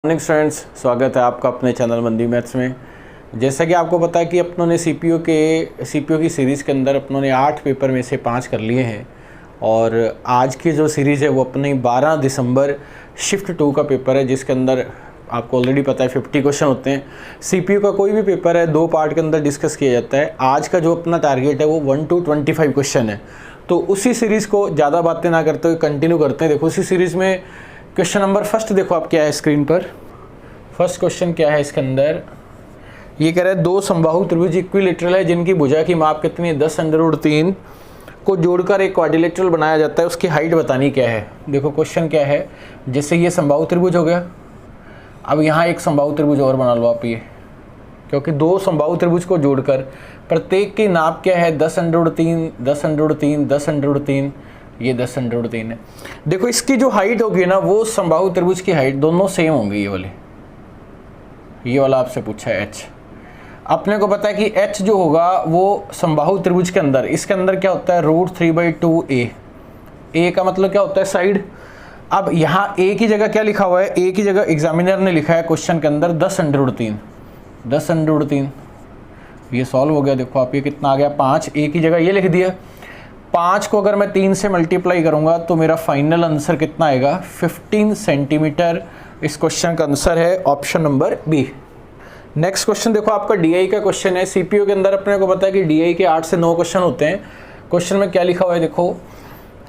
Morning students, स्वागत है आपका अपने चैनल मंदी मैथ्स में। जैसा कि आपको पता है कि अपनों ने सीपीयू की सीरीज़ के अंदर अपनों ने 8 पेपर में से 5 कर लिए हैं और आज की जो सीरीज़ है वो अपनी 12 दिसंबर शिफ्ट 2 का पेपर है, जिसके अंदर आपको ऑलरेडी पता है 50 क्वेश्चन होते हैं। सीपीयू का कोई भी पेपर है 2 पार्ट के अंदर डिस्कस किया जाता है। आज का जो अपना टारगेट है वो 1 to 25 क्वेश्चन है, तो उसी सीरीज़ को ज़्यादा बातें ना करते हुए कंटिन्यू करते हैं। देखो उसी सीरीज़ में क्वेश्चन नंबर फर्स्ट देखो आप क्या है स्क्रीन पर। फर्स्ट क्वेश्चन क्या है इसके अंदर, ये कह रहा है 2 समबाहु त्रिभुज इक्विलेटरल है जिनकी भुजा की माप कितनी है 10√3 को जोड़कर एक क्वाड्रिलेटरल बनाया जाता है, उसकी हाइट बतानी क्या है। देखो क्वेश्चन क्या है, जैसे ये समबाहु त्रिभुज हो गया, अब यहाँ एक समबाहु त्रिभुज और बना लो आप, ये क्योंकि 2 समबाहु त्रिभुज को जोड़कर प्रत्येक की नाप क्या है 10√3 10√3 10√3, ये 10√3 है। देखो इसकी जो हाइट होगी ना वो समबाहु त्रिभुज की हाइट दोनों सेम होंगी। ये वाला आपसे पूछा है h। अपने को पता है कि h जो होगा वो समबाहु त्रिभुज के अंदर, इसके अंदर क्या होता है √3/2a। a का मतलब क्या होता है साइड। अब यहाँ a की जगह क्या लिखा हुआ है, a की जगह एग्जामिनर ने लिखा है क्वेश्चन के अंदर 10√3 10√3। ये सॉल्व हो गया। देखो आप ये कितना आ गया 5, a की जगह ये लिख दिया। 5 को अगर मैं 3 से मल्टीप्लाई करूंगा तो मेरा फाइनल आंसर कितना आएगा 15 सेंटीमीटर। इस क्वेश्चन का आंसर है option number B. Next question देखो आपका डीआई का क्वेश्चन है। सीपीयू के अंदर अपने को पता है कि डीआई के 8 से 9 क्वेश्चन होते हैं। क्वेश्चन में क्या लिखा हुआ है देखो,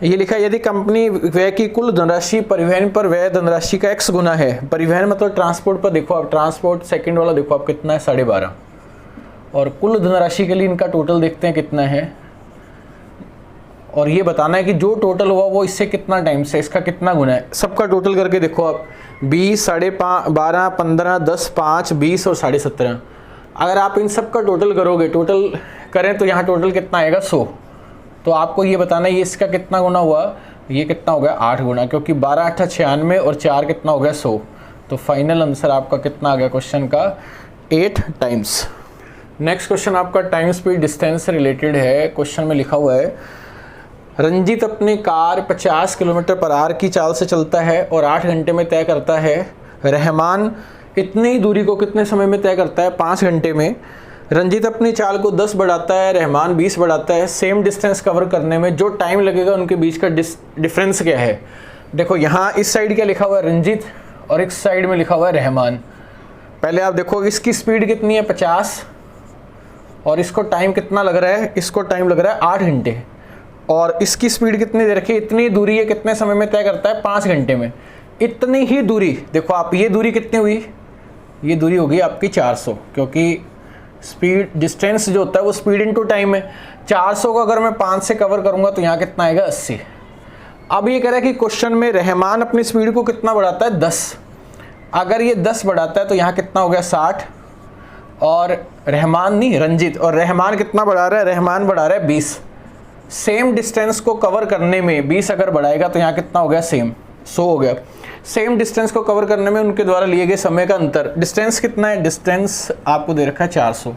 ये लिखा है यदि कंपनी व्यय की कुल धनराशि परिवहन पर व्यय धनराशि का x गुना है। परिवहन मतलब ट्रांसपोर्ट पर, देखो आप ट्रांसपोर्ट सेकंड वाला देखो आप कितना है 12.5, और कुल धनराशि के लिए इनका टोटल देखते हैं कितना है, और ये बताना है कि जो टोटल हुआ वो इससे कितना टाइम्स है, इसका कितना गुना है। सबका टोटल करके देखो आप 20, 12.5, 15, 10, 5, 20 और 17.5। अगर आप इन सब का टोटल करोगे, टोटल करें तो यहाँ टोटल कितना आएगा 100। तो आपको ये बताना है ये इसका कितना गुना हुआ, ये कितना हो गया 8 गुना, क्योंकि 12 8 96 और 4 कितना हो गया 100। तो फाइनल आंसर आपका कितना आ गया क्वेश्चन का 8 टाइम्स। नेक्स्ट क्वेश्चन आपका टाइम स्पीड डिस्टेंस से रिलेटेड है। क्वेश्चन में लिखा हुआ है रंजीत अपनी कार 50 किलोमीटर/आवर की चाल से चलता है और 8 घंटे में तय करता है। रहमान इतनी दूरी को कितने समय में तय करता है 5 घंटे में। रंजीत अपनी चाल को 10 बढ़ाता है, रहमान 20 बढ़ाता है। सेम डिस्टेंस कवर करने में जो टाइम लगेगा उनके बीच का डिफरेंस क्या है। देखो यहाँ इस साइड क्या लिखा हुआ है रंजीत और एक साइड में लिखा हुआ है रहमान। पहले आप देखो इसकी स्पीड कितनी है 50 और इसको टाइम कितना लग रहा है, इसको टाइम लग रहा है 8 घंटे, और इसकी स्पीड कितनी दे रखी है, इतनी दूरी है कितने समय में तय करता है 5 घंटे में। इतनी ही दूरी देखो आप, ये दूरी कितनी हुई, ये दूरी होगी आपकी 400, क्योंकि स्पीड डिस्टेंस जो होता है वो स्पीड इनटू टाइम है। 400 को अगर मैं 5 से कवर करूंगा तो यहाँ कितना आएगा 80। अब ये कह रहा है कि क्वेश्चन में रहमान अपनी स्पीड को कितना बढ़ाता है 10। अगर ये 10 बढ़ाता है तो यहाँ कितना हो गया 60, और रहमान नहीं रंजीत, और रहमान कितना बढ़ा रहा है, रहमान बढ़ा रहा है 20। सेम डिस्टेंस को कवर करने में 20 अगर बढ़ाएगा तो यहाँ कितना हो गया सेम 100 हो गया। सेम डिस्टेंस को कवर करने में उनके द्वारा लिए गए समय का अंतर, डिस्टेंस कितना है, डिस्टेंस आपको दे रखा है 400।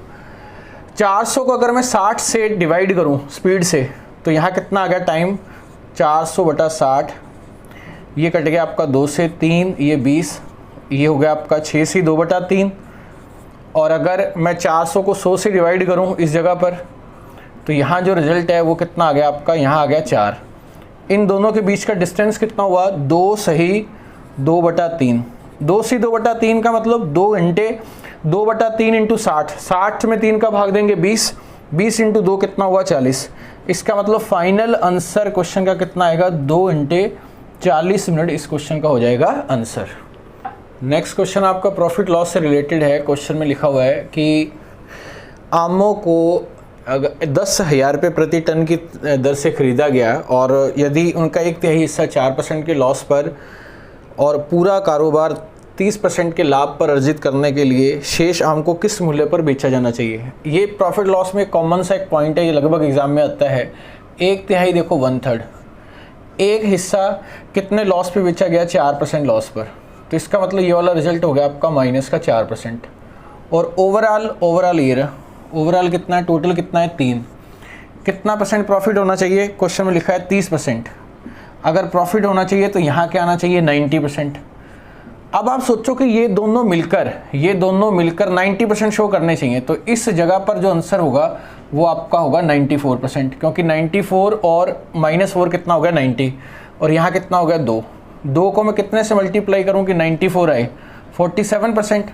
400 को अगर मैं 60 से डिवाइड करूं स्पीड से तो यहाँ कितना आ गया टाइम 400/60। ये कट गया आपका 2 से 3, ये 20, ये हो गया आपका 6 से 2/3। और अगर मैं 400 को 100 से डिवाइड करूँ इस जगह पर तो यहाँ जो रिजल्ट है वो कितना आ गया आपका, यहाँ आ गया 4। इन दोनों के बीच का डिस्टेंस कितना हुआ 2 सही 2/3। 2 से 2/3 का मतलब 2 घंटे। 2/3 इंटू 60, 60 में 3 का भाग देंगे 20, 20 इंटू 2 कितना हुआ 40। इसका मतलब फाइनल आंसर क्वेश्चन का कितना आएगा 2 घंटे 40 मिनट इस क्वेश्चन का हो जाएगा आंसर। नेक्स्ट क्वेश्चन आपका प्रॉफिट लॉस से रिलेटेड है। क्वेश्चन में लिखा हुआ है कि आमों को 10,000 रुपये प्रति टन की दर से ख़रीदा गया और यदि उनका 1/3 हिस्सा 4% के लॉस पर और पूरा कारोबार 30% के लाभ पर अर्जित करने के लिए शेष आम को किस मूल्य पर बेचा जाना चाहिए। ये प्रॉफिट लॉस में कॉमन सा एक पॉइंट है, ये लगभग एग्जाम में आता है। 1/3 देखो 1/3, एक हिस्सा कितने लॉस पे बेचा गया 4% लॉस पर, तो इसका मतलब ये वाला रिजल्ट हो गया आपका माइनस का 4%। और ओवरऑल ये ओवरऑल कितना है, टोटल कितना है 3। कितना परसेंट प्रॉफिट होना चाहिए, क्वेश्चन में लिखा है 30%। अगर प्रॉफिट होना चाहिए तो यहाँ क्या आना चाहिए 90%। अब आप सोचो कि ये दोनों मिलकर 90% शो करने चाहिए, तो इस जगह पर जो आंसर होगा वो आपका होगा 94%, क्योंकि 94 और -4 कितना हो गया 90, और यहाँ कितना हो गया 2 को मैं कितने से मल्टीप्लाई करूँ कि 94 आए, 47%।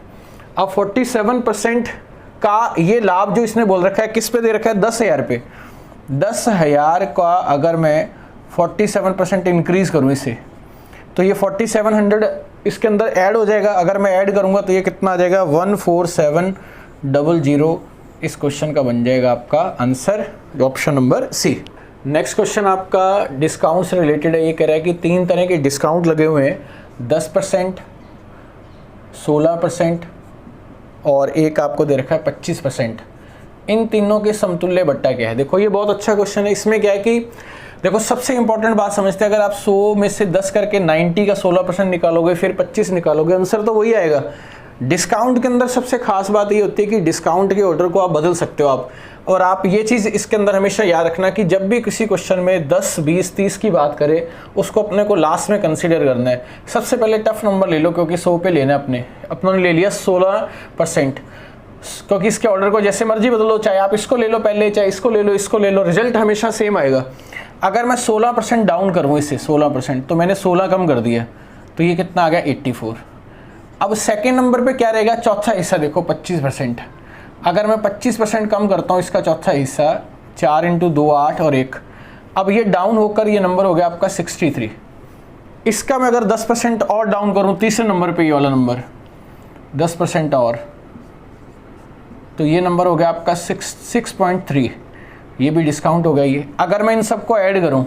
अब 47% का ये लाभ जो इसने बोल रखा है किस पे दे रखा है, 10,000 पे। 10,000 का अगर मैं 47% इंक्रीज करूँ इसे, तो ये 4700 इसके अंदर ऐड हो जाएगा। अगर मैं ऐड करूंगा तो ये कितना आ जाएगा 14700। इस क्वेश्चन का बन जाएगा आपका answer option number C. Next question आपका डिस्काउंट से रिलेटेड है। ये कह रहा है कि 3 तरह के डिस्काउंट लगे हुए हैं, 10%, 16% और एक आपको दे रखा है 25%। इन तीनों के समतुल्य बट्टा क्या है। देखो ये बहुत अच्छा क्वेश्चन है। इसमें क्या है कि देखो सबसे इंपॉर्टेंट बात समझते हैं, अगर आप 100 में से 10 करके 90 का 16% निकालोगे, फिर 25 निकालोगे, आंसर तो वही आएगा। डिस्काउंट के अंदर सबसे खास बात ये होती है कि डिस्काउंट के ऑर्डर को आप बदल सकते हो आप, और आप ये चीज़ इसके अंदर हमेशा याद रखना कि जब भी किसी क्वेश्चन में 10, 20, 30 की बात करे, उसको अपने को लास्ट में कंसीडर करना है। सबसे पहले टफ नंबर ले लो, क्योंकि 100 पे लेना है अपने ले लिया 16%, क्योंकि इसके ऑर्डर को जैसे मर्जी बदलो, चाहे आप इसको ले लो पहले, चाहे इसको ले लो, रिजल्ट हमेशा सेम आएगा। अगर मैं 16% डाउन करूँ इसे 16%, तो मैंने 16 कम कर दिया, तो ये कितना आ गया 84। अब सेकेंड नंबर पे क्या रहेगा, चौथा हिस्सा देखो 25%। अगर मैं 25% कम करता हूँ इसका चौथा हिस्सा, 4 × 2 8 और 1, अब ये डाउन होकर ये नंबर हो गया आपका 63। इसका मैं अगर 10% और डाउन करूँ तीसरे नंबर पे, ये वाला नंबर 10% और, तो ये नंबर हो गया आपका 6.3। ये भी डिस्काउंट हो गया ये। अगर मैं इन सबको ऐड करूं,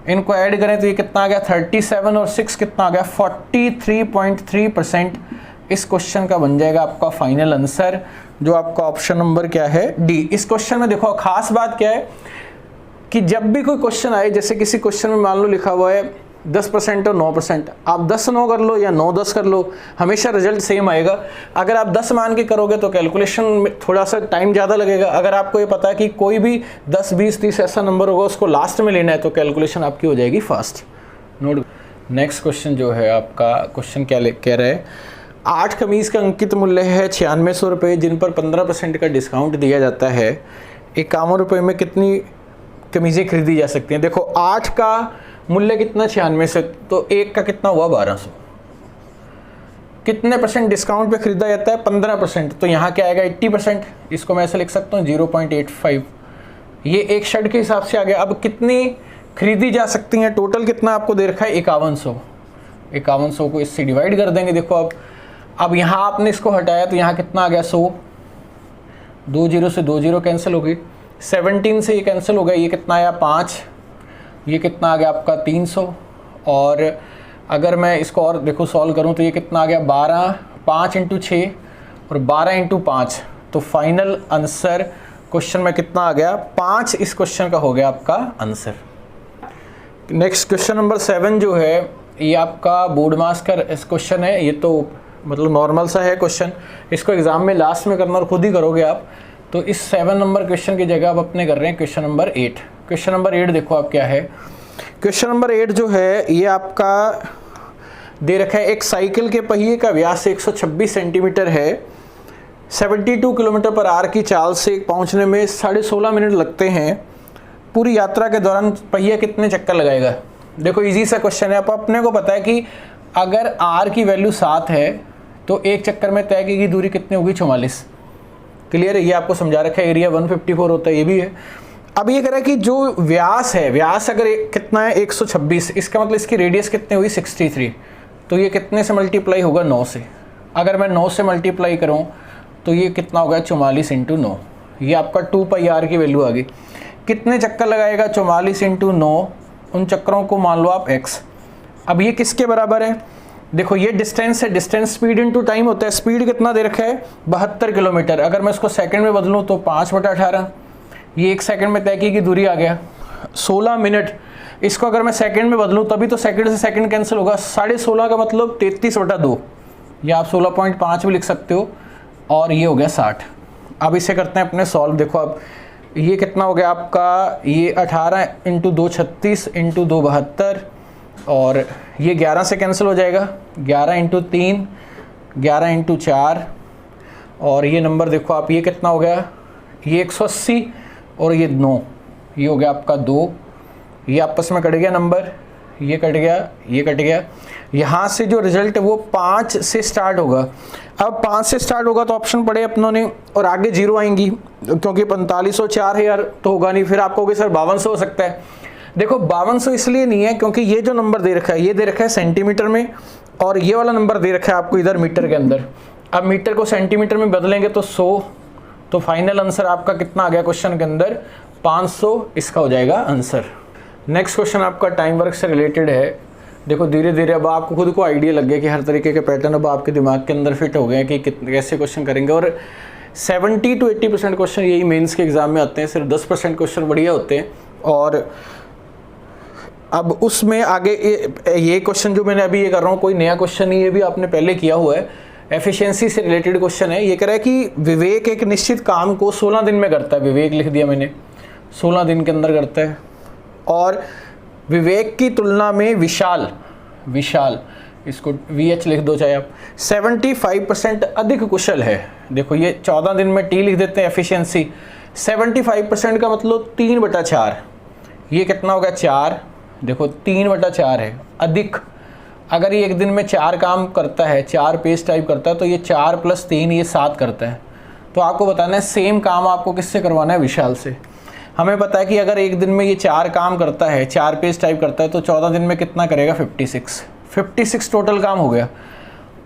इनको ऐड करें तो ये कितना आ गया 37 और 6 कितना आ गया 43.3%। इस क्वेश्चन का बन जाएगा आपका फाइनल आंसर, जो आपका ऑप्शन नंबर क्या है डी। इस क्वेश्चन में देखो खास बात क्या है कि जब भी कोई क्वेश्चन आए, जैसे किसी क्वेश्चन में मान लो लिखा हुआ है 10% और 9%, आप 10-9 कर लो या 9-10 कर लो, हमेशा रिजल्ट सेम आएगा। अगर आप 10 मान के करोगे तो कैलकुलेशन में थोड़ा सा टाइम ज़्यादा लगेगा। अगर आपको ये पता है कि कोई भी 10, 20, 30 ऐसा नंबर होगा, उसको लास्ट में लेना है, तो कैलकुलेशन आपकी हो जाएगी फास्ट। नोट। नेक्स्ट क्वेश्चन जो है आपका क्वेश्चन क्या कह रहा है, 8 कमीज़ का अंकित मूल्य है 9600 रुपये, जिन पर 15% का डिस्काउंट दिया जाता है। 51 रुपये में कितनी कमीज़ें खरीदी जा सकती हैं। देखो 8 का मूल्य कितना 96 से, तो 1 का कितना हुआ 1200। कितने % डिस्काउंट पे खरीदा जाता है 15%, तो यहाँ क्या आएगा 80%। इसको मैं ऐसे लिख सकता हूँ 0.85। ये एक शर्ट के हिसाब से आ गया। अब कितनी खरीदी जा सकती हैं, टोटल कितना आपको दे रखा है 5100। 5100 को इससे डिवाइड कर देंगे। देखो अब यहाँ आपने इसको हटाया तो यहाँ कितना आ गया 100, 2 0 से 2 0 कैंसिल हो गई, 17 से ये कैंसिल हो गया, ये कितना आया 5, ये कितना आ गया आपका 300। और अगर मैं इसको और देखो सॉल्व करूं तो ये कितना आ गया 12, 5 × 6 और 12 × 5, तो फाइनल आंसर क्वेश्चन में कितना आ गया 5। इस क्वेश्चन का हो गया आपका आंसर। नेक्स्ट क्वेश्चन नंबर 7 जो है ये आपका बोर्ड मास का क्वेश्चन है। ये तो मतलब नॉर्मल सा है क्वेश्चन, इसको एग्जाम में लास्ट में करना और खुद ही करोगे आप। तो इस 7 नंबर क्वेश्चन की जगह आप अपने कर रहे हैं क्वेश्चन नंबर 8। क्वेश्चन नंबर 8 देखो आप क्या है। क्वेश्चन नंबर 8 जो है ये आपका दे रखा है, एक साइकिल के पहिए का व्यास 126 सेंटीमीटर है, 72 किलोमीटर/आवर की चाल से पहुंचने में 16.5 मिनट लगते हैं। पूरी यात्रा के दौरान पहिया कितने चक्कर लगाएगा। देखो इजी सा क्वेश्चन है। आप अपने को पता है कि अगर आर की वैल्यू 7 है तो एक चक्कर में तय की दूरी कितनी होगी 44। क्लियर है, ये आपको समझा रखा है। एरिया 154 होता है, ये भी है। अब ये कह रहा है कि जो व्यास है, व्यास अगर कितना है 126, इसका मतलब इसकी रेडियस कितनी हुई 63, तो ये कितने से मल्टीप्लाई होगा 9 से। अगर मैं 9 से मल्टीप्लाई करूं तो ये कितना होगा 44 × 9, ये आपका 2πr की वैल्यू आ गई। कितने चक्कर लगाएगा 44 × 9, उन चक्करों को मान लो आप x। अब ये किसके बराबर है, देखो ये डिस्टेंस है, डिस्टेंस स्पीड इनटू टाइम होता है। स्पीड कितना दे रखा है 72 किलोमीटर। अगर मैं इसको सेकंड में बदलूं तो 5/18, ये 1 सेकंड में तय की दूरी आ गया 16 मिनट। इसको अगर मैं सेकंड में बदलूं तभी तो सेकंड से सेकंड कैंसिल होगा, 16.5 का मतलब 33/2, या आप 16.5 भी लिख सकते हो। और ये हो गया 60। अब इसे करते हैं अपने सॉल्व। देखो अब ये कितना हो गया आपका, ये 18 × 2 36 × 2 72 और ये 11 से कैंसिल हो जाएगा, 11 इंटू 3, 11 इंटू 4, और ये नंबर देखो आप, ये कितना हो गया, ये 180 और ये 9, ये हो गया आपका 2, ये आपस में कट गया नंबर, ये कट गया, ये कट गया। यहाँ से जो रिजल्ट है वो 5 से स्टार्ट होगा। अब 5 से स्टार्ट होगा तो ऑप्शन पढ़े अपनों ने, और आगे 0 आएंगी, क्योंकि 4500 4000 तो होगा नहीं। फिर आप कहोगे सर 5200 हो सकता है। देखो 5200 इसलिए नहीं है क्योंकि ये जो नंबर दे रखा है ये दे रखा है सेंटीमीटर में, और ये वाला नंबर दे रखा है आपको इधर मीटर के अंदर। अब मीटर को सेंटीमीटर में बदलेंगे तो 100, तो फाइनल आंसर आपका कितना आ गया क्वेश्चन के अंदर, 500 इसका हो जाएगा आंसर। नेक्स्ट क्वेश्चन आपका टाइम वर्क से रिलेटेड है। देखो धीरे धीरे अब आपको खुद को आइडिया लग गया कि हर तरीके के पैटर्न अब आपके दिमाग के अंदर फिट हो गए हैं कि कैसे क्वेश्चन करेंगे। और 70 to 80% क्वेश्चन यही मेंस के एग्जाम में आते हैं, सिर्फ 10% क्वेश्चन बढ़िया होते हैं। और अब उसमें आगे ये क्वेश्चन जो मैंने अभी ये कर रहा हूँ कोई नया क्वेश्चन नहीं, ये भी आपने पहले किया हुआ है, एफिशिएंसी से रिलेटेड क्वेश्चन है। ये कह रहा है कि विवेक एक निश्चित काम को 16 दिन में करता है, विवेक लिख दिया मैंने, 16 दिन के अंदर करता है, और विवेक की तुलना में विशाल, इसको VH लिख दो चाहे आप, 75% अधिक कुशल है। देखो ये 14 दिन में T लिख देते हैं एफिशिएंसी, 75% का मतलब 3/4, ये कितना होगा 4, देखो 3/4 है अधिक। अगर ये एक दिन में 4 काम करता है, 4 पेज टाइप करता है, तो ये 4 + 3 ये 7 करता है। तो आपको बताना है सेम काम आपको किससे करवाना है, विशाल से। हमें पता है कि अगर एक दिन में ये 4 काम करता है, 4 पेज टाइप करता है, तो 14 दिन में कितना करेगा, 56 टोटल काम हो गया।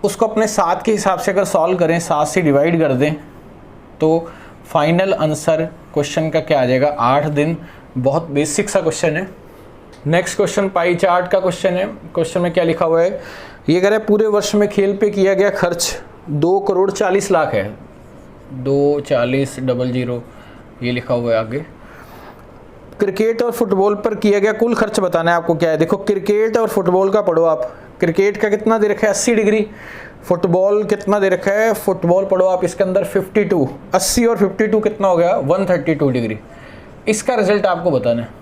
उसको अपने 7 के हिसाब से अगर सॉल्व करें, 7 से डिवाइड कर दें, तो फाइनल आंसर क्वेश्चन का क्या आ जाएगा, 8 दिन। बहुत बेसिक सा क्वेश्चन है। नेक्स्ट क्वेश्चन पाई चार्ट का क्वेश्चन है। क्वेश्चन में क्या लिखा हुआ है, ये कह रहा है पूरे वर्ष में खेल पे किया गया खर्च 2,40,00,000 है, 24000 ये लिखा हुआ है आगे। क्रिकेट और फुटबॉल पर किया गया कुल खर्च बताना है आपको क्या है। देखो क्रिकेट और फुटबॉल का पढ़ो आप, क्रिकेट का कितना दे रखा है 80 डिग्री, फुटबॉल कितना दे रखा है, फुटबॉल पढ़ो आप इसके अंदर 52, 80 और 52 कितना हो गया 132 डिग्री। इसका रिजल्ट आपको बताना है।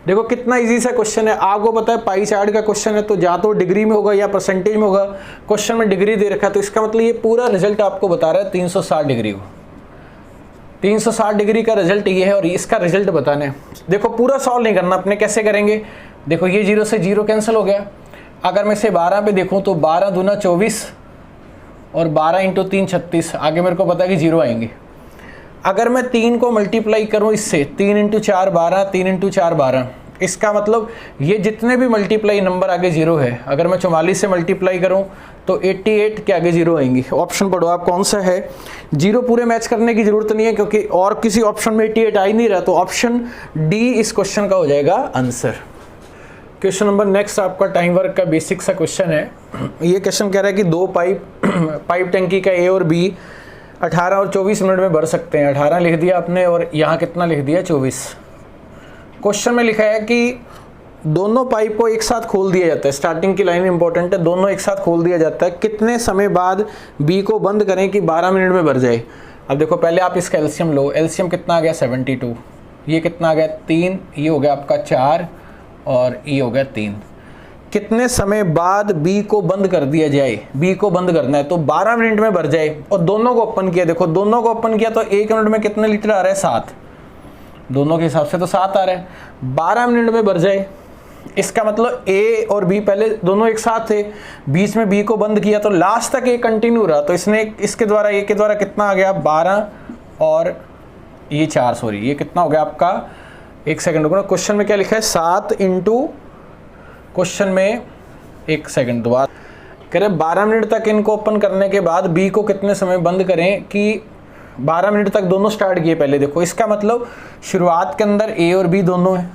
देखो कितना इजी सा क्वेश्चन है, आपको पता है पाई चार्ट का क्वेश्चन है तो या तो डिग्री में होगा या परसेंटेज में होगा। क्वेश्चन में डिग्री दे रखा है तो इसका मतलब ये पूरा रिजल्ट आपको बता रहा है 360 डिग्री को। 360 डिग्री का रिजल्ट ये है और इसका रिजल्ट बताना है। देखो पूरा सॉल्व नहीं करना अपने, कैसे करेंगे, देखो ये 0 से 0 कैंसिल हो गया। अगर मैं इसे 12 पे देखूं तो 12 दूना 24 और 12 इंटू 3 36, आगे मेरे को पता है कि 0 आएंगे। अगर मैं 3 को मल्टीप्लाई करूं इससे, 3 इंटू 4 12, 3 इंटू 4 12, इसका मतलब ये जितने भी मल्टीप्लाई नंबर आगे 0 है, अगर मैं 44 से मल्टीप्लाई करूं तो 88 के आगे 0 आएंगी। ऑप्शन पढ़ो आप कौन सा है। 0 पूरे मैच करने की जरूरत नहीं है क्योंकि और किसी ऑप्शन में 88 आ ही नहीं रहा, तो ऑप्शन डी इस क्वेश्चन का हो जाएगा आंसर। क्वेश्चन नंबर नेक्स्ट आपका टाइम वर्क का बेसिक सा क्वेश्चन है। ये क्वेश्चन कह रहा है कि 2 पाइप टंकी का ए और बी 18 और 24 मिनट में भर सकते हैं। 18 लिख दिया आपने और यहाँ कितना लिख दिया 24। क्वेश्चन में लिखा है कि दोनों पाइप को एक साथ खोल दिया जाता है, स्टार्टिंग की लाइन इंपॉर्टेंट है, दोनों एक साथ खोल दिया जाता है, कितने समय बाद बी को बंद करें कि 12 मिनट में भर जाए। अब देखो पहले आप इसका एलसीएम लो, एलसीएम कितना आ गया 72, ये कितना आ गया 3, ये हो गया आपका 4 और ये हो गया 3। कितने समय बाद बी को बंद कर दिया जाए, बी को बंद करना है तो 12 मिनट में भर जाए और दोनों को ओपन किया। देखो दोनों को ओपन किया तो 1 मिनट में कितने लीटर आ रहा है 7, दोनों के हिसाब से तो 7 आ रहा है। 12 मिनट में भर जाए, इसका मतलब ए और बी पहले दोनों एक साथ थे, बीच में बी को बंद किया तो लास्ट तक ए कंटिन्यू रहा, तो इसने इसके द्वारा ए के द्वारा कितना आ गया 12 और ये 4, सॉरी ये कितना हो गया आपका, एक सेकंड रुको ना, क्वेश्चन में क्या लिखा है 7 इंटू, क्वेश्चन में एक सेकंड दोबारा कह रहे 12 मिनट तक इनको ओपन करने के बाद बी को कितने समय बंद करें कि 12 मिनट तक दोनों स्टार्ट किए पहले। देखो इसका मतलब शुरुआत के अंदर ए और बी दोनों है,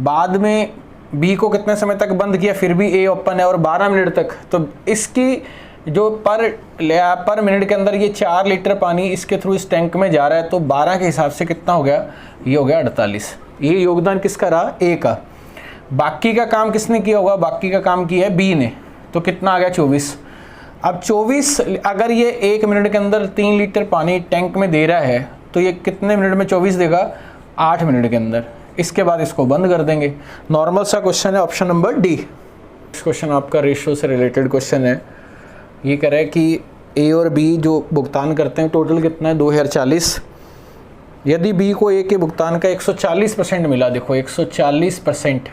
बाद में बी को कितने समय तक बंद किया फिर भी ए ओपन है और 12 मिनट तक, तो इसकी जो पर मिनट के अंदर ये 4 लीटर पानी इसके थ्रू इस टैंक में जा रहा है, तो 12 के हिसाब से कितना हो गया, ये हो गया 48। ये योगदान किसका रहा, ए का। बाकी का काम किसने किया होगा, बाकी का काम किया है बी ने, तो कितना आ गया 24। अब 24 अगर ये 1 मिनट के अंदर 3 लीटर पानी टैंक में दे रहा है तो ये कितने मिनट में 24 देगा, 8 मिनट के अंदर। इसके बाद इसको बंद कर देंगे। नॉर्मल सा क्वेश्चन है, ऑप्शन नंबर डी। क्वेश्चन आपका रेशियो से रिलेटेड क्वेश्चन है। ये कह रहा है कि ए और बी जो भुगतान करते हैं टोटल कितना है 2040। यदि बी को ए के भुगतान का 140% मिला, देखो 140%,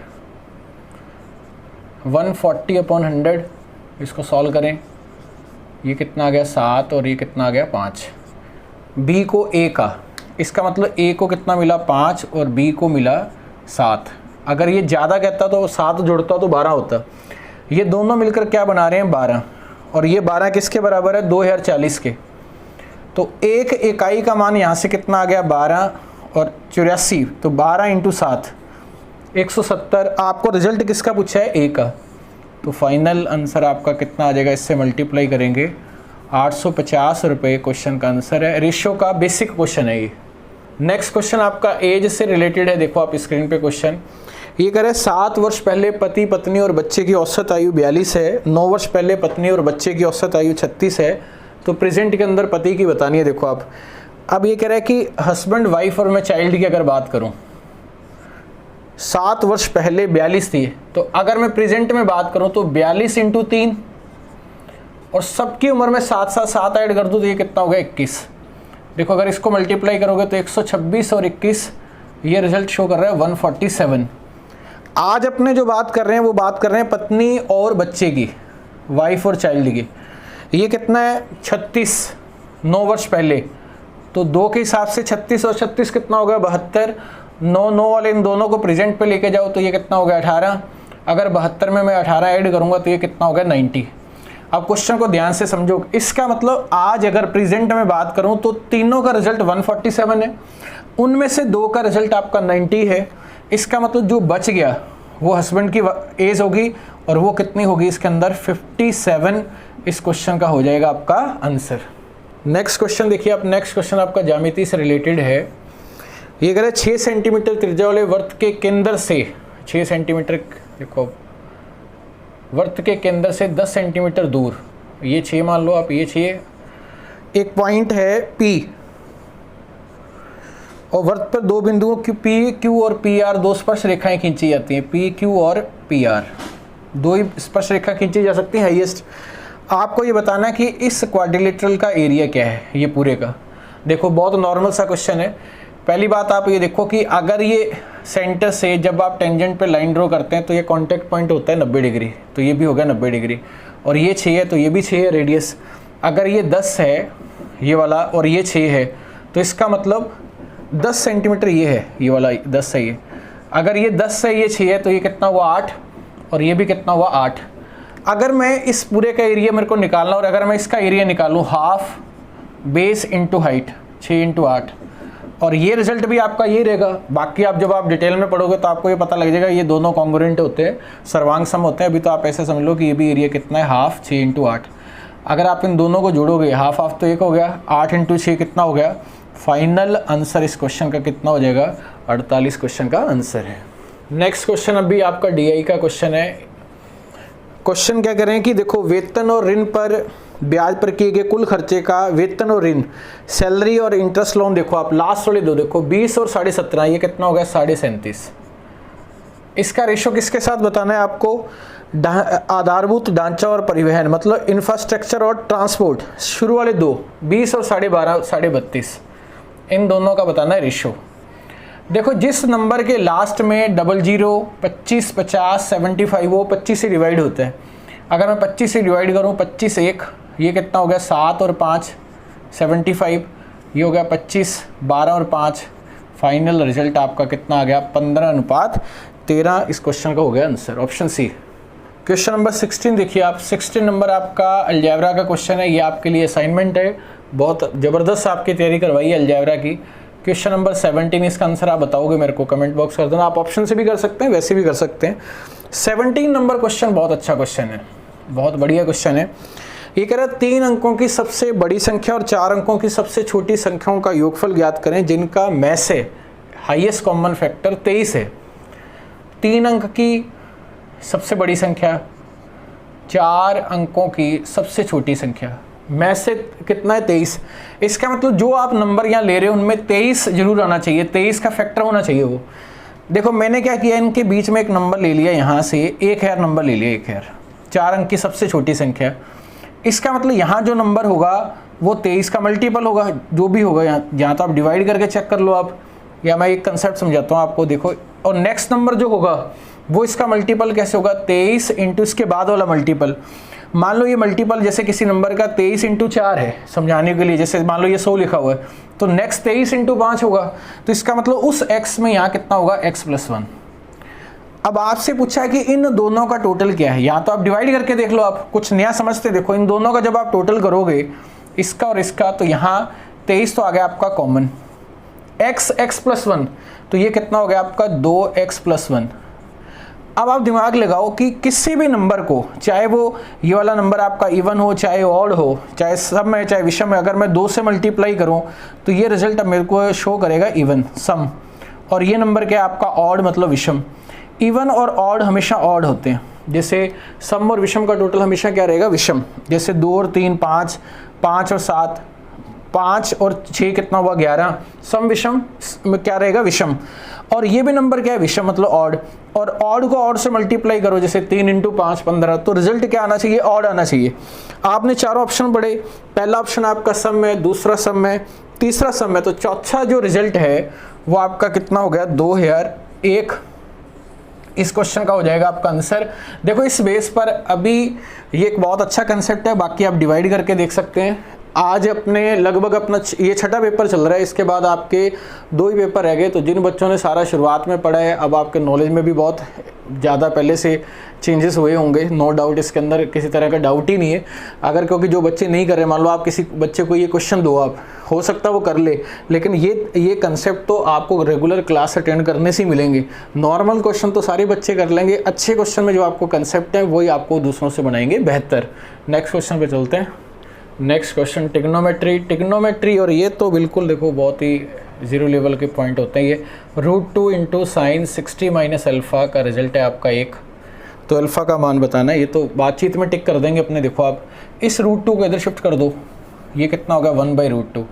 140/100, इसको सॉल्व करें, ये कितना आ गया 7 और ये कितना आ गया 5। बी को ए का, इसका मतलब ए को कितना मिला 5 और बी को मिला 7। अगर ये ज़्यादा कहता तो 7 जुड़ता तो 12 होता। ये दोनों मिलकर क्या बना रहे हैं 12, और ये 12 किसके बराबर है 2040 के। तो एक इकाई का मान यहाँ से कितना आ गया 12 और 84, तो 12 × 7 170। आपको रिजल्ट किसका पूछा है ए का, तो फाइनल आंसर आपका कितना आ जाएगा, इससे मल्टीप्लाई करेंगे 850 रुपये क्वेश्चन का आंसर है। रेशियो का बेसिक क्वेश्चन है ये। नेक्स्ट क्वेश्चन आपका एज से रिलेटेड है। देखो आप स्क्रीन पे क्वेश्चन ये कह रहे हैं 7 वर्ष पहले पति पत्नी और बच्चे की औसत आयु 42 है, 9 वर्ष पहले पत्नी और बच्चे की औसत आयु 36 है, तो प्रेजेंट के अंदर पति की बतानी है। देखो आप, अब ये कह रहा है कि हस्बैंड वाइफ और मैं चाइल्ड की अगर बात करूं, 7 वर्ष पहले 42 थी, तो अगर मैं प्रेजेंट में बात करूं तो 42 × 3, और सबकी उम्र में 7 ऐड कर दूं तो ये कितना हो गया 21। देखो अगर इसको मल्टीप्लाई करोगे तो 126 और 21, ये रिजल्ट शो कर रहा है 147। आज अपने जो बात कर रहे हैं वो बात कर रहे हैं पत्नी और बच्चे की, वाइफ और चाइल्ड की। ये कितना है 36, 9 वर्ष पहले, तो 2 के हिसाब से 36 और 36 कितना हो गया 72। 9 वाले इन दोनों को प्रेजेंट पे लेके जाओ तो ये कितना हो गया 18। अगर 72 में मैं 18 ऐड करूंगा तो ये कितना हो गया 90। अब क्वेश्चन को ध्यान से समझो, इसका मतलब आज अगर प्रेजेंट में बात करूं तो तीनों का रिजल्ट 147 है, उनमें से 2 का रिजल्ट आपका 90 है। इसका मतलब जो बच गया वो हस्बैंड की एज होगी, और वो कितनी होगी इसके अंदर 57। इस क्वेश्चन का हो जाएगा आपका आंसर। नेक्स्ट क्वेश्चन देखिए आप, नेक्स्ट क्वेश्चन आपका ज्यामिति से रिलेटेड है। ये कह रहे 6 सेंटीमीटर त्रिज्या वाले वृत्त के केंद्र से 6 सेंटीमीटर, देखो वृत्त के केंद्र से 10 सेंटीमीटर दूर, ये 6 मान लो आप, ये 6, एक पॉइंट है P, और वृत्त पर 2 बिंदुओं P, Q और PR 2 स्पर्श रेखाएं खींची जाती हैं। P, Q और PR 2 ही स्पर्श रेखा खींची जा सकती हैं हाईएस्ट। आपको ये बताना है कि इस क्वाड्रिलेटरल का एरिया क्या है, ये पूरे का। देखो बहुत नॉर्मल सा क्वेश्चन है। पहली बात आप ये देखो कि अगर ये सेंटर से जब आप टेंजेंट पे लाइन ड्रॉ करते हैं तो ये कॉन्टैक्ट पॉइंट होता है 90 डिग्री, तो ये भी हो गया 90 डिग्री, और ये 6 है तो ये भी 6 है रेडियस। अगर ये 10 है ये वाला और ये 6 है, तो इसका मतलब 10 सेंटीमीटर ये है, ये वाला 10 है ये। अगर ये 10 है ये 6 है तो ये कितना हुआ 8, और ये भी कितना हुआ 8। अगर मैं इस पूरे का एरिया मेरे को निकालना, और अगर मैं इसका एरिया निकालूँ हाफ बेस इंटू हाइट 6 × 8, और ये रिजल्ट भी आपका ये रहेगा। बाकी आप जब आप डिटेल में पढ़ोगे तो आपको ये पता लग जाएगा ये दोनों कॉन्ग्रुएंट होते हैं, सर्वांग सम होते हैं। अभी तो आप ऐसे समझ लो कि ये भी एरिया कितना है हाफ 6 × 8। अगर आप इन दोनों को जोड़ोगे हाफ हाफ तो 1 हो गया, 8 × 6 कितना हो गया। फाइनल आंसर इस क्वेश्चन का कितना हो जाएगा 48 क्वेश्चन का आंसर है। नेक्स्ट क्वेश्चन अभी आपका DI का क्वेश्चन है। क्वेश्चन क्या करें कि देखो वेतन और ऋण पर ब्याज पर किए गए कुल खर्चे का वेतन और ऋण, सैलरी और इंटरेस्ट लोन, देखो आप लास्ट वाले दो देखो 20 और 17.5, ये कितना हो गया 37.5। इसका रेशो किसके साथ बताना है आपको, आधारभूत ढांचा और परिवहन, मतलब इंफ्रास्ट्रक्चर और ट्रांसपोर्ट, शुरू वाले दो 20 और 12.5 32, इन दोनों का बताना है रेशो। देखो जिस नंबर के लास्ट में 00, 25, 50, 75 वो 25 से डिवाइड होता है। अगर मैं 25 से डिवाइड करूँ 25 1, ये कितना हो गया 7 और 5 75, ये हो गया 25, 12 और 5। फाइनल रिजल्ट आपका कितना आ गया 15:13। इस क्वेश्चन का हो गया answer option C. Question number 16 देखिए आप, 16 नंबर आपका अलजेब्रा का क्वेश्चन है। ये आपके लिए असाइनमेंट है, बहुत ज़बरदस्त आपकी तैयारी करवाई है अलजेब्रा की। क्वेश्चन नंबर 17, इसका आंसर आप बताओगे मेरे को कमेंट बॉक्स कर देना। आप ऑप्शन से भी कर सकते हैं, वैसे भी कर सकते हैं। 17 नंबर क्वेश्चन बहुत अच्छा क्वेश्चन है, बहुत बढ़िया क्वेश्चन है। ये कह रहा है 3 अंकों की सबसे बड़ी संख्या और 4 अंकों की सबसे छोटी संख्याओं का योगफल ज्ञात करें जिनका में से हाईएस्ट कॉमन फैक्टर 23 है। 3 अंक की सबसे बड़ी संख्या, 4 अंकों की सबसे छोटी संख्या, में से कितना है 23। इसका मतलब जो आप नंबर यहाँ ले रहे हो उनमें 23 जरूर आना चाहिए, 23 का फैक्टर होना चाहिए वो। देखो मैंने क्या किया, इनके बीच में एक नंबर ले लिया, यहाँ से 1000 नंबर ले लिया, 1000 4 अंक की सबसे छोटी संख्या। इसका मतलब यहाँ जो नंबर होगा वो 23 का मल्टीपल होगा, जो भी होगा यहाँ तो आप डिवाइड करके चेक कर लो आप, या मैं एक कंसेप्ट समझाता हूँ आपको। देखो, और नेक्स्ट नंबर जो होगा वो इसका मल्टीपल कैसे होगा, 23 इंटू इसके बाद वाला मल्टीपल। मान लो ये मल्टीपल जैसे किसी नंबर का 23 इंटू 4 है, समझाने के लिए, जैसे मान लो ये 100 लिखा हुआ है, तो नेक्स्ट 23 इंटू 5 होगा, तो इसका मतलब उस x में यहाँ कितना होगा, x+1। अब आपसे पूछा है कि इन दोनों का टोटल क्या है, या तो आप डिवाइड करके देख लो, आप कुछ नया समझते, देखो इन दोनों का जब आप टोटल करोगे इसका और इसका, तो यहाँ 23 तो आ गया आपका कॉमन, x+1, तो ये कितना हो गया आपका 2x+1। अब आप दिमाग लगाओ कि किसी भी नंबर को, चाहे वो ये वाला नंबर आपका इवन हो, चाहे ऑड हो, चाहे सम में, चाहे विषम में, अगर मैं 2 से मल्टीप्लाई करूं तो ये रिजल्ट अब मेरे को शो करेगा इवन, सम। और ये नंबर क्या है आपका ऑड, मतलब विषम। इवन और ऑड हमेशा ऑड होते हैं, जैसे सम और विषम का टोटल हमेशा क्या रहेगा, विषम। जैसे 2 और 3 5, 5 और 7, 5 और 6 कितना हुआ 11, सम विषम में क्या रहेगा, विषम। और ये भी नंबर क्या है, विषम, मतलब ऑड। और ऑड को ऑड से मल्टीप्लाई करो, जैसे 3 इंटू 5 15, तो रिजल्ट क्या आना चाहिए, ऑड आना चाहिए। आपने चारों ऑप्शन पढ़े, पहला ऑप्शन आपका सम है, दूसरा सम है, तीसरा सम है, तो चौथा जो रिजल्ट है वो आपका कितना हो गया, 2001। इस क्वेश्चन का हो जाएगा आपका आंसर। देखो इस बेस पर अभी ये एक बहुत अच्छा कंसेप्ट है, बाकी आप डिवाइड करके देख सकते हैं। आज अपने लगभग अपना ये छठा पेपर चल रहा है, इसके बाद आपके 2 ही पेपर रह गए। तो जिन बच्चों ने सारा शुरुआत में पढ़ा है, अब आपके नॉलेज में भी बहुत ज़्यादा पहले से चेंजेस हुए होंगे, नो डाउट, इसके अंदर किसी तरह का डाउट ही नहीं है। अगर क्योंकि जो बच्चे नहीं कर रहे, मान लो आप किसी बच्चे को ये क्वेश्चन दो, आप हो सकता है वो कर ले, लेकिन ये कंसेप्ट तो आपको रेगुलर क्लास अटेंड करने से ही मिलेंगे। नॉर्मल क्वेश्चन तो सारे बच्चे कर लेंगे, अच्छे क्वेश्चन में जो आपको कंसेप्ट है वही आपको दूसरों से बनाएंगे बेहतर। नेक्स्ट क्वेश्चन पे चलते हैं। नेक्स्ट क्वेश्चन टिग्नोमेट्री, और ये तो बिल्कुल देखो बहुत ही जीरो लेवल के पॉइंट होते हैं। ये √2 इंटू साइन 60 माइनस अल्फ़ा का रिजल्ट है आपका 1, तो अल्फ़ा का मान बताना है। ये तो बातचीत में टिक कर देंगे अपने। देखो आप इस √2 को इधर शिफ्ट कर दो, ये कितना होगा 1/√2।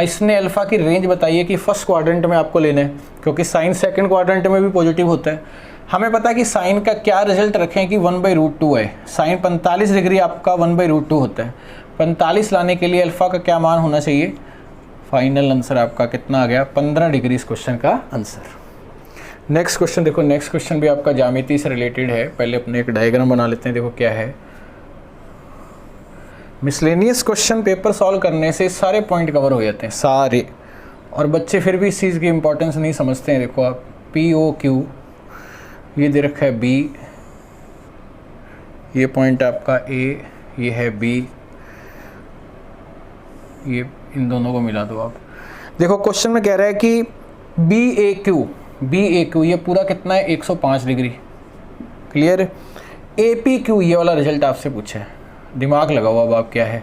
इसने अल्फ़ा की रेंज बताइए कि फर्स्ट क्वाड्रेंट में आपको लेना है, क्योंकि साइन सेकंड क्वाड्रेंट में भी पॉजिटिव होता है। हमें पता है कि साइन का क्या रिजल्ट रखें कि 1/√2 है। साइन 45 डिग्री आपका 1/√2 होता है। 45 लाने के लिए अल्फ़ा का क्या मान होना चाहिए, फाइनल आंसर आपका कितना आ गया, 15 डिग्री इस क्वेश्चन का आंसर। नेक्स्ट क्वेश्चन देखो, नेक्स्ट क्वेश्चन भी आपका ज्यामिति से रिलेटेड है। पहले अपने एक डायग्राम बना लेते हैं। देखो क्या है, मिसलेनियस क्वेश्चन पेपर सॉल्व करने से सारे पॉइंट कवर हो जाते हैं, सारे, और बच्चे फिर भी इस चीज़ की इंपॉर्टेंस नहीं समझते हैं। देखो आप POQ ये दे रखा है B, ये पॉइंट आपका A, ये है B, ये इन दोनों को मिला दो आप। देखो क्वेश्चन में कह रहा है कि BAQ ये पूरा कितना है 105 डिग्री, क्लियर। APQ ये वाला रिजल्ट आपसे पूछा है, दिमाग लगाओ अब आप क्या है।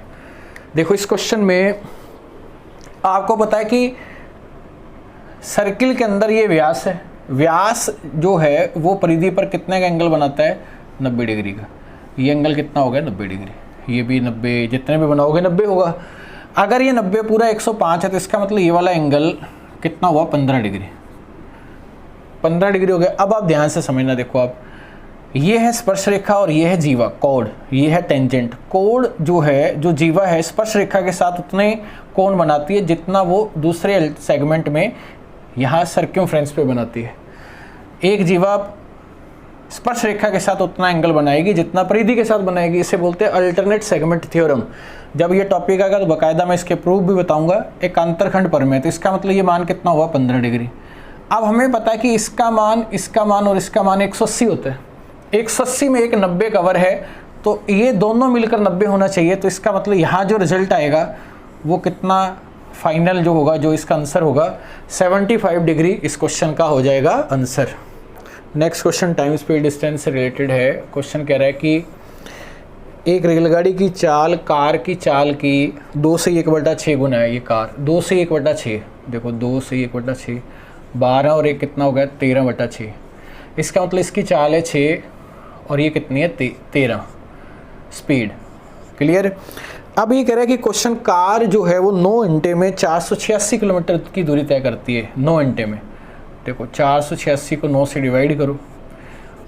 देखो इस क्वेश्चन में आपको पता है कि सर्किल के अंदर ये व्यास है, व्यास जो है वो परिधि पर कितने का एंगल बनाता है, 90 डिग्री का। ये एंगल कितना हो गया 90 डिग्री, ये भी 90, जितने भी बनाओगे 90 होगा। अगर ये 90 पूरा 105 है तो इसका मतलब ये वाला एंगल कितना हुआ 15 डिग्री, 15 डिग्री हो गया। अब आप ध्यान से समझना, देखो आप ये है स्पर्श रेखा और ये है जीवा कोण, ये है टेंजेंट। कोण जो है, जो जीवा है स्पर्श रेखा के साथ उतने कोण बनाती है जितना वो दूसरे सेगमेंट में यहाँ सर्क्यूमफ्रेंस पे बनाती है। एक जीवा स्पर्श रेखा के साथ उतना एंगल बनाएगी जितना परिधि के साथ बनाएगी। इसे बोलते हैं अल्टरनेट सेगमेंट थ्योरम। जब ये टॉपिक आएगा तो बाकायदा मैं इसके प्रूफ भी बताऊंगा एक अंतरखंड पर में। तो इसका मतलब ये मान कितना हुआ 15 डिग्री। अब हमें पता है कि इसका मान और इसका मान 180 होता है। 180 में एक 90 कवर है, तो ये दोनों मिलकर 90 होना चाहिए। तो इसका मतलब यहाँ जो रिजल्ट आएगा वो कितना, फाइनल जो होगा, जो इसका आंसर होगा 75 डिग्री इस क्वेश्चन का हो जाएगा answer. Next question time speed distance से रिलेटेड है। क्वेश्चन कह रहा है कि एक रेलगाड़ी की चाल कार की चाल की 2 से 1/6 गुना है। ये कार 2 से 1/6, देखो 2 से 1/6, 12 और 1 कितना हो गया 13/6। इसका मतलब इसकी चाल है 6 और ये कितनी है 13 स्पीड, क्लियर। अब ये कह रहा है कि क्वेश्चन कार जो है वो 9 घंटे में 486 किलोमीटर की दूरी तय करती है। 9 घंटे में देखो 486 को 9 से डिवाइड करो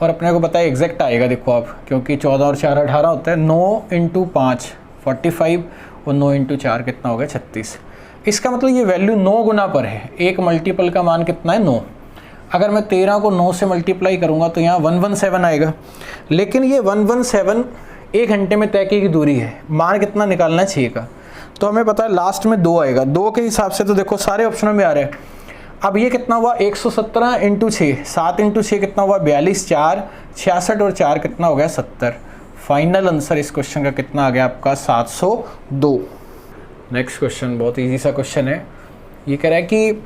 और अपने को पता है एग्जैक्ट आएगा, देखो आप, क्योंकि 14 और 4 18 होता है। 9 इंटू 5 45 और 9 इंटू 4 कितना हो गया 36। इसका मतलब ये वैल्यू 9 गुना पर है। एक मल्टीपल का मान कितना है 9। अगर मैं 13 को 9 से मल्टीप्लाई करूँगा तो यहाँ 117 आएगा। लेकिन ये 117 1 घंटे में तय की दूरी है, मान कितना निकालना है 6 का। तो हमें पता है लास्ट में 2 आएगा। 2 के हिसाब से तो देखो सारे ऑप्शनों में आ रहा है। अब ये कितना हुआ 117 इंटू 6, 7 इंटू 6 कितना हुआ 42, 4 66 और 4 कितना हो गया 70। फाइनल आंसर इस क्वेश्चन का कितना आ गया आपका 702। नेक्स्ट क्वेश्चन बहुत इजी सा क्वेश्चन है। ये कह रहा है कि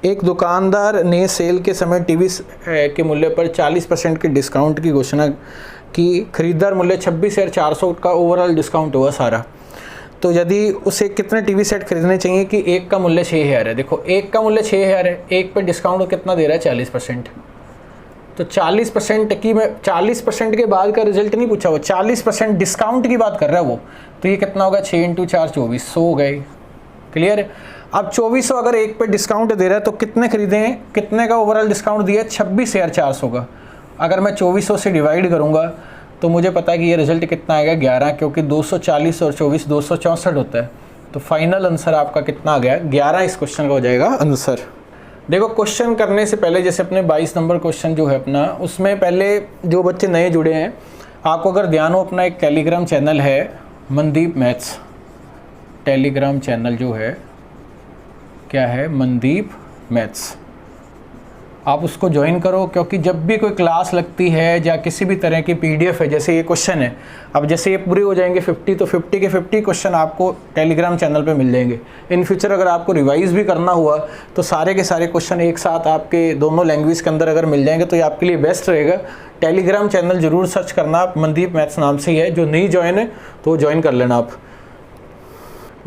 एक दुकानदार ने सेल के समय टीवी के मूल्य पर 40% के डिस्काउंट की घोषणा की। खरीदार मूल्य 26,400 का ओवरऑल डिस्काउंट हुआ सारा। तो यदि उसे कितने टीवी सेट खरीदने चाहिए कि एक का मूल्य 6,000 है। देखो एक का मूल्य 6,000 है, एक पे डिस्काउंट कितना दे रहा है 40%। तो 40% की मैं 40% के बाद का रिजल्ट नहीं पूछा, वो 40% डिस्काउंट की बात कर रहा है वो। तो ये कितना होगा 6 इंटू 4 2400 हो गए। क्लियर है। अब 2400 अगर एक पे डिस्काउंट दे रहा है तो कितने खरीदे हैं, कितने का ओवरऑल डिस्काउंट दिया है 26,400 का। अगर मैं 2400 से डिवाइड करूँगा तो मुझे पता है कि ये रिजल्ट कितना आएगा 11, क्योंकि 240 और 24 264 होता है। तो फाइनल आंसर आपका कितना आ गया 11 इस क्वेश्चन का हो जाएगा आंसर। देखो क्वेश्चन करने से पहले जैसे अपने 22 नंबर क्वेश्चन जो है अपना, उसमें पहले जो बच्चे नए जुड़े हैं आपको अगर ध्यान हो, अपना एक टेलीग्राम चैनल है मनदीप मैथ्स। टेलीग्राम चैनल जो है क्या है मनदीप मैथ्स, आप उसको ज्वाइन करो, क्योंकि जब भी कोई क्लास लगती है या किसी भी तरह की पीडीएफ है, जैसे ये क्वेश्चन है, अब जैसे ये पूरे हो जाएंगे 50 तो 50 के 50 क्वेश्चन आपको टेलीग्राम चैनल पे मिल जाएंगे। इन फ्यूचर अगर आपको रिवाइज भी करना हुआ तो सारे के सारे क्वेश्चन एक साथ आपके दोनों लैंग्वेज के अंदर अगर मिल जाएंगे तो ये आपके लिए बेस्ट रहेगा। टेलीग्राम चैनल जरूर सर्च करना आप, मनदीप मैथ्स नाम से ही है। जो नहीं ज्वाइन है तो ज्वाइन कर लेना आप।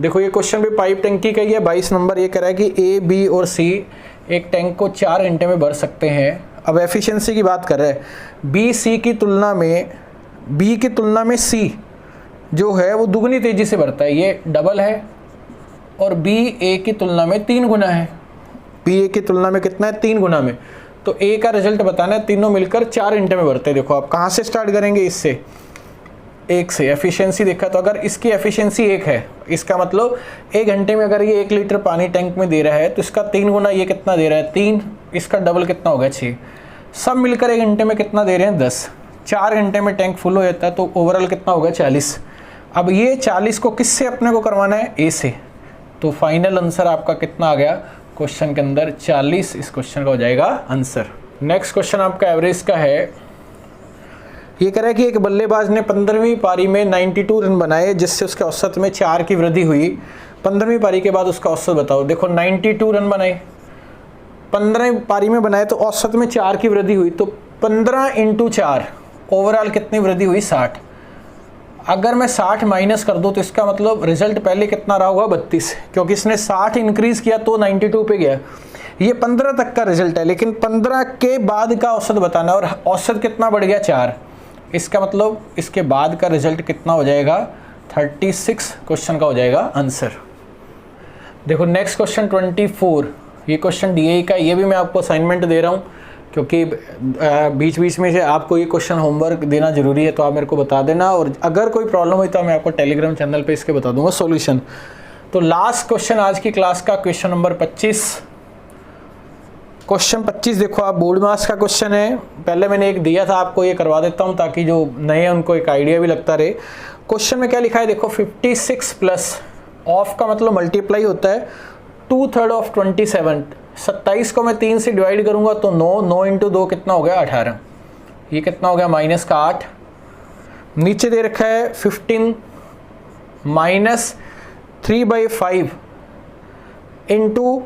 देखो ये क्वेश्चन भी पाइप टंकी का ही है, 22 नंबर। ये कह रहा है कि ए बी और सी एक टैंक को 4 घंटे में भर सकते हैं। अब एफिशिएंसी की बात कर रहे हैं। बी की तुलना में सी जो है वो दुगनी तेज़ी से बढ़ता है, ये डबल है। और बी ए की तुलना में 3 गुना है। बी ए की तुलना में कितना है 3 गुना में। तो ए का रिजल्ट बताना है, तीनों मिलकर 4 घंटे में बढ़ते हैं। देखो आप कहाँ से स्टार्ट करेंगे, इससे 1 से एफिशिएंसी देखा। तो अगर इसकी एफिशिएंसी 1 है, इसका मतलब 1 घंटे में अगर ये 1 लीटर पानी टैंक में दे रहा है तो इसका 3 गुना ये कितना दे रहा है 3, इसका डबल कितना होगा 6। सब मिलकर 1 घंटे में कितना दे रहे हैं 10। 4 घंटे में टैंक फुल हो जाता है तो ओवरऑल कितना होगा 40। अब ये 40 को किससे अपने को करवाना है, ए से। तो फाइनल आंसर आपका कितना आ गया क्वेश्चन के अंदर 40 इस क्वेश्चन का हो जाएगा आंसर। नेक्स्ट क्वेश्चन आपका एवरेज का है। ये कह रहा है कि एक बल्लेबाज ने 15वीं पारी में 92 रन बनाए, जिससे उसके औसत में 4 की वृद्धि हुई। 15वीं पारी के बाद उसका औसत बताओ। देखो 92 रन बनाए, 15वीं पारी में बनाए तो औसत में 4 की वृद्धि हुई। तो 15 इंटू 4 ओवरऑल कितनी वृद्धि हुई 60। अगर मैं 60 माइनस कर दूँ तो इसका मतलब रिजल्ट पहले कितना रहा होगा 32, क्योंकि इसने 60 इंक्रीज किया तो 92 पे गया। ये 15 तक का रिजल्ट है, लेकिन 15 के बाद का औसत बताना है और औसत कितना बढ़ गया 4। इसका मतलब इसके बाद का रिजल्ट कितना हो जाएगा 36 क्वेश्चन का हो जाएगा आंसर। देखो नेक्स्ट क्वेश्चन 24, ये क्वेश्चन डीए का। ये भी मैं आपको असाइनमेंट दे रहा हूँ क्योंकि बीच बीच में से आपको ये क्वेश्चन होमवर्क देना जरूरी है, तो आप मेरे को बता देना। और अगर कोई प्रॉब्लम हुई तो मैं आपको टेलीग्राम चैनल पे इसके बता दूंगा सॉल्यूशन। तो लास्ट क्वेश्चन आज की क्लास का क्वेश्चन नंबर 25। क्वेश्चन 25 देखो आप, बोर्ड मार्क्स का क्वेश्चन है। पहले मैंने एक दिया था आपको, ये करवा देता हूँ ताकि जो नए हैं उनको एक आइडिया भी लगता रहे। क्वेश्चन में क्या लिखा है देखो, 56 प्लस ऑफ का मतलब मल्टीप्लाई होता है 2/3 ऑफ 27। 27 को मैं 3 से डिवाइड करूंगा तो 9 इंटू 2 कितना हो गया 18। ये कितना हो गया माइनस का 8। नीचे दे रखा है 15 माइनस 3/5 इंटू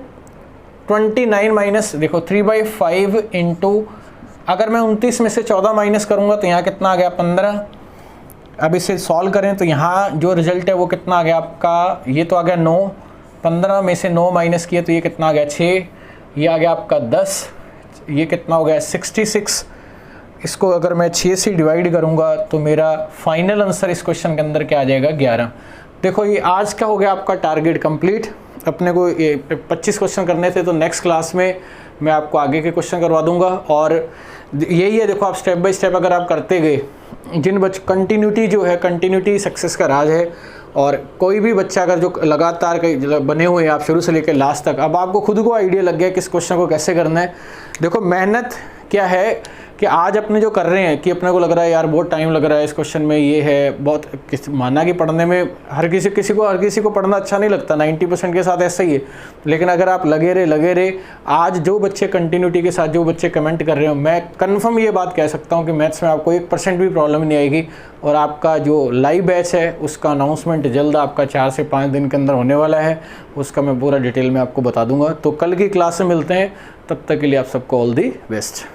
29 माइनस, देखो 3/5 इंटू, अगर मैं 29 में से 14 माइनस करूंगा तो यहाँ कितना आ गया 15। अब इसे सॉल्व करें तो यहाँ जो रिजल्ट है वो कितना आ गया आपका, ये तो आ गया 9। 15 में से 9 माइनस किया तो ये कितना आ गया 6। ये आ गया आपका 10। ये कितना हो गया 66। इसको अगर मैं 6 से डिवाइड करूँगा तो मेरा फाइनल आंसर इस क्वेश्चन के अंदर क्या आ जाएगा 11। देखो ये आज का हो गया आपका टारगेट कंप्लीट। अपने को ये 25 क्वेश्चन करने थे, तो नेक्स्ट क्लास में मैं आपको आगे के क्वेश्चन करवा दूंगा। और यही है, देखो आप स्टेप बाय स्टेप अगर आप करते गए, कंटिन्यूटी जो है, कंटिन्यूटी सक्सेस का राज है। और कोई भी बच्चा अगर जो लगातार बने हुए हैं आप शुरू से लेकर लास्ट तक, अब आपको खुद को आइडिया लग गया कि इस क्वेश्चन को कैसे करना है। देखो मेहनत क्या है कि आज अपने जो कर रहे हैं कि अपने को लग रहा है यार बहुत टाइम लग रहा है इस क्वेश्चन में, ये है बहुत माना कि पढ़ने में हर किसी को पढ़ना अच्छा नहीं लगता, 90% के साथ ऐसा ही है। लेकिन अगर आप लगे रहे, आज जो बच्चे कंटिन्यूटी के साथ जो बच्चे कमेंट कर रहे हो, मैं कन्फर्म ये बात कह सकता हूँ कि मैथ्स में आपको 1% भी प्रॉब्लम नहीं आएगी। और आपका जो लाइव बैच है उसका अनाउंसमेंट जल्द आपका 4 से 5 दिन के अंदर होने वाला है, उसका मैं पूरा डिटेल में आपको बता दूंगा। तो कल की क्लास में मिलते हैं, तब तक के लिए आप सबको ऑल दी बेस्ट।